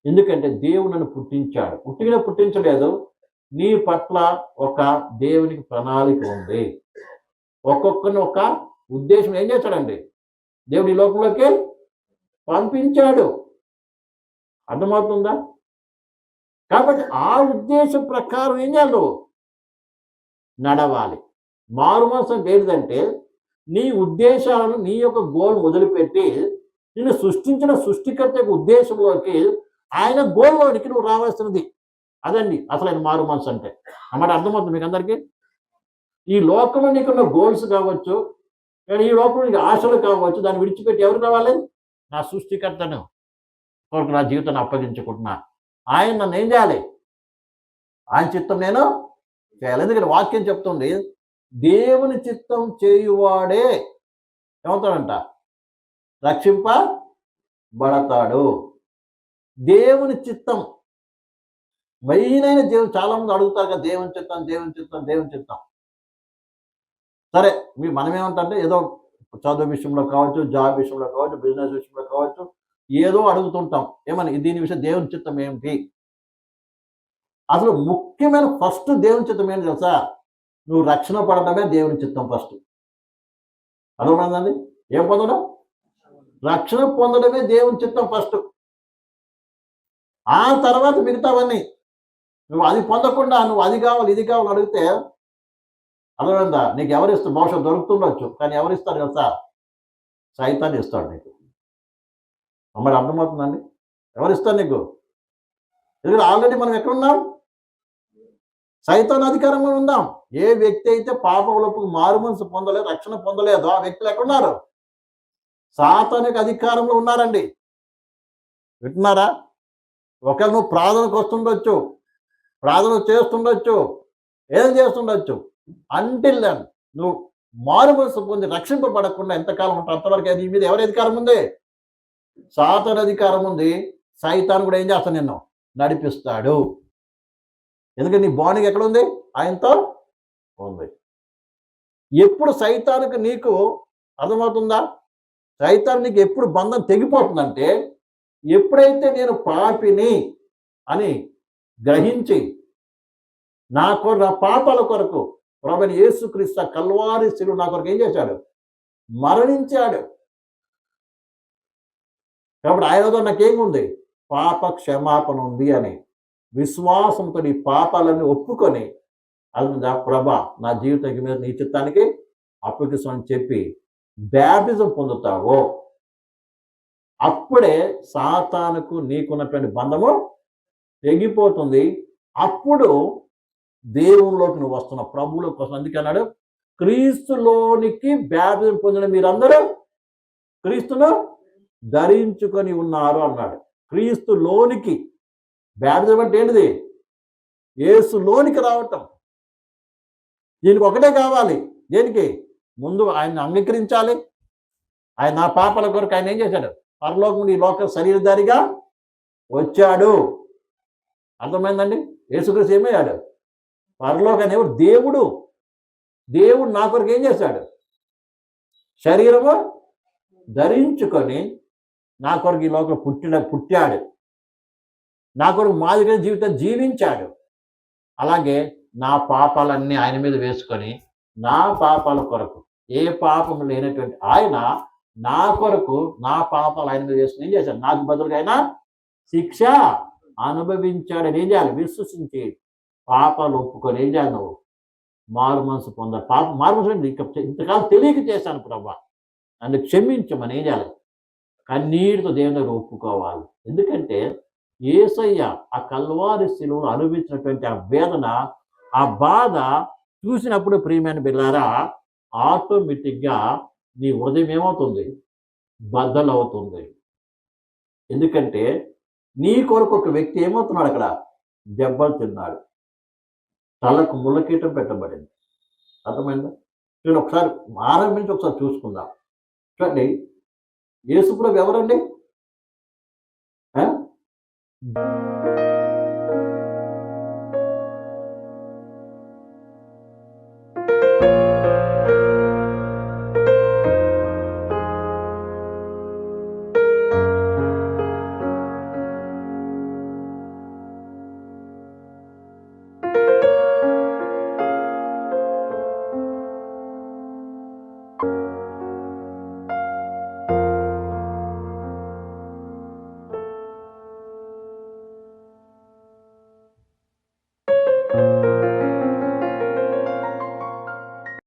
ఎందుకంటే దేవుడు నన్ను పుట్టించాడు. పుట్టిన పుట్టించలేదు, నీ పట్ల ఒక దేవునికి ప్రణాళిక ఉంది. ఒక్కొక్కరిని ఒక ఉద్దేశం ఏం చేశాడండి దేవుడు ఈ లోకంలోకి పంపించాడు. అర్థమవుతుందా? కాబట్టి ఆ ఉద్దేశం ప్రకారం ఏం చేయాలి? నడవాలి. మారు మనసు అంటే ఏంటంటే నీ ఉద్దేశాలను, నీ యొక్క గోల్ మొదలుపెట్టి నిన్ను సృష్టించిన సృష్టికర్త యొక్క ఉద్దేశంలోకి, ఆయన గోల్లోనికి నువ్వు రావాల్సినది. అదండి అసలైన మారు మనసు అంటే. అన్నమాట అర్థమవుతుంది మీకు అందరికీ? ఈ లోకంలో నీకున్న గోల్స్ కావచ్చు, ఈ లోకంలో నీకు ఆశలు కావచ్చు, దాన్ని విడిచిపెట్టి ఎవరు రావాలి? నా సృష్టికర్తను కొరకు నా జీవితాన్ని అప్పగించుకుంటున్నా. ఆయన నన్ను ఏం చేయాలి? ఆయన చిత్తం నేను చేయాలి. ఎందుకంటే వాక్యం చెప్తుంది, దేవుని చిత్తం చేయువాడే ఏమవుతాడంట? రక్షింపబడతాడు. దేవుని చిత్తం మెయిన్ అయిన చాలా మంది అడుగుతారు కదా, దేవుని చిత్తం, దేవుని చిత్తం, దేవుని చిత్తం. సరే, మనం ఏమంటే ఏదో చదువు విషయంలో కావచ్చు, జాబ్ విషయంలో కావచ్చు, బిజినెస్ విషయంలో కావచ్చు, ఏదో అడుగుతుంటాం. ఏమని దీని విషయం దేవుని చిత్తం ఏమిటి? అసలు ముఖ్యమైన ఫస్ట్ దేవుని చిత్తం ఏంటి తెలుసా? నువ్వు రక్షణ పడడమే దేవుని చిత్తం ఫస్ట్. అర్థమైందండి? ఏం పొందడం? రక్షణ పొందడమే దేవుని చిత్తం ఫస్ట్. ఆ తర్వాత మిగతావన్నీ నువ్వు అది పొందకుండా నువ్వు అది కావాలి ఇది కావాలి అడిగితే అర్థమైందా? నీకు ఎవరిస్తారు? బహుశా దొరుకుతుండొచ్చు, కానీ ఎవరిస్తారు తెలుసా? సైతాన్ని ఇస్తాడు నీకు. అమ్మాయి అర్థమవుతుందండి? ఎవరిస్తారు నీకు? ఎందుకంటే ఆల్రెడీ మనం ఎక్కడున్నాం? సైతాన్ అధికారంలో ఉందాం. ఏ వ్యక్తి అయితే పాపములకు మారు మనసు పొందలేదు, రక్షణ పొందలేదో ఆ వ్యక్తులు ఎక్కడున్నారు? సాతాను యొక్క అధికారంలో ఉన్నారండి. వింటున్నారా? ఒకవేళ నువ్వు ప్రార్థనకు వస్తుండొచ్చు, ప్రార్థన చేస్తుండొచ్చు, ఏం చేస్తుండొచ్చు, అంటిల్ నువ్వు మారు మనసు పొంది రక్షింపబడకుండా ఎంతకాలం ఉంటావు అంతవరకు అది మీద ఎవరి అధికారం ఉంది? సాతాను అధికారం ఉంది. సైతాను కూడా ఏం చేస్తాను? నిన్ను నడిపిస్తాడు. ఎందుకంటే నీ బాండింగ్ ఎక్కడ ఉంది? ఆయనతో ఉంది. ఎప్పుడు సైతానుకు నీకు అర్థమవుతుందా? సైతాను నీకు ఎప్పుడు బంధం తెగిపోతుందంటే, ఎప్పుడైతే నేను పాపిని అని గ్రహించి నా పాపాల కొరకు ప్రభువైన యేసుక్రీస్తు కల్వారి శిలువ నా కొరకు ఏం చేశాడు? మరణించాడు. కాబట్టి ఆయనతో నాకేముంది? పాప క్షమాపణ ఉంది అని విశ్వాసంతో నీ పాపాలన్నీ ఒప్పుకొని అది ప్రభా నా జీవితం మీద నీ చిత్తానికి అప్పగిస్తామని చెప్పి బ్యాప్టిజం పొందుతావో అప్పుడే సాతానుకు నీకున్నటువంటి బంధము తెగిపోతుంది. అప్పుడు దేవునిలోకి నువ్వు వస్తున్నావు, ప్రభువులోకి వస్తున్నావు. అందుకే అన్నాడు, క్రీస్తులోనికి బ్యాప్టిజం పొందిన మీరందరూ క్రీస్తును ధరించుకొని ఉన్నారు అన్నాడు. క్రీస్తులోనికి బ్యాప్టిజం అంటే ఏంటిది? యేసులోనికి రావటం. దీనికి ఒకటే కావాలి. దేనికి? ముందు ఆయన్ని అంగీకరించాలి. ఆయన నా పాపాల కొరకు ఆయన ఏం చేశాడు? పరలోకం నుండి ఈ లోక శరీరధారిగా వచ్చాడు. అర్థమైందండి? యేసుక్రీస్తు ఏమయ్యాడు? పరలోకాన్ని ఎవరు? దేవుడు. దేవుడు నా కొరకు ఏం చేశాడు? శరీరము ధరించుకొని నా కొరకు ఈ లోకంలో పుట్టాడు. నా కొరకు మాదిరిగా జీవితం జీవించాడు. అలాగే నా పాపాలన్నీ ఆయన మీద వేసుకొని నా పాపాల కొరకు, ఏ పాపం లేనటువంటి ఆయన నా కొరకు నా పాపాలు ఆయన మీద వేసుకుని ఏం చేశాడు? నాకు బదులుగా ఆయన శిక్ష అనుభవించాడని ఏం చేయాలి? విశ్వసించి పాపాలు ఒప్పుకొని ఏం చేయాలి? నువ్వు మారు మనసు పొందాలి. మారు మనసు ఇంతకాలం తెలియక చేశాను ప్రభా, నన్ను క్షమించమని ఏం చేయాలి? కన్నీటితో దేవుని దగ్గర ఒప్పుకోవాలి. ఎందుకంటే యేసయ్య ఆ కల్వారి శిలువను అనుభవించినటువంటి ఆ వేదన, ఆ బాధ చూసినప్పుడు ప్రియమైన బిడ్డలారా, ఆటోమేటిక్గా నీ హృదయం ఏమవుతుంది? బద్దలవుతుంది. ఎందుకంటే నీ కొరకు ఒక వ్యక్తి ఏమవుతున్నాడు? అక్కడ దెబ్బలు తిన్నాడు, తలకు ముళ్ళకీటం పెట్టబడింది. అర్థమైందా? నేను ఒకసారి ఆరంభించి ఒకసారి చూసుకుందాం. చూడండి, యేసుప్రభు ఎవరండి?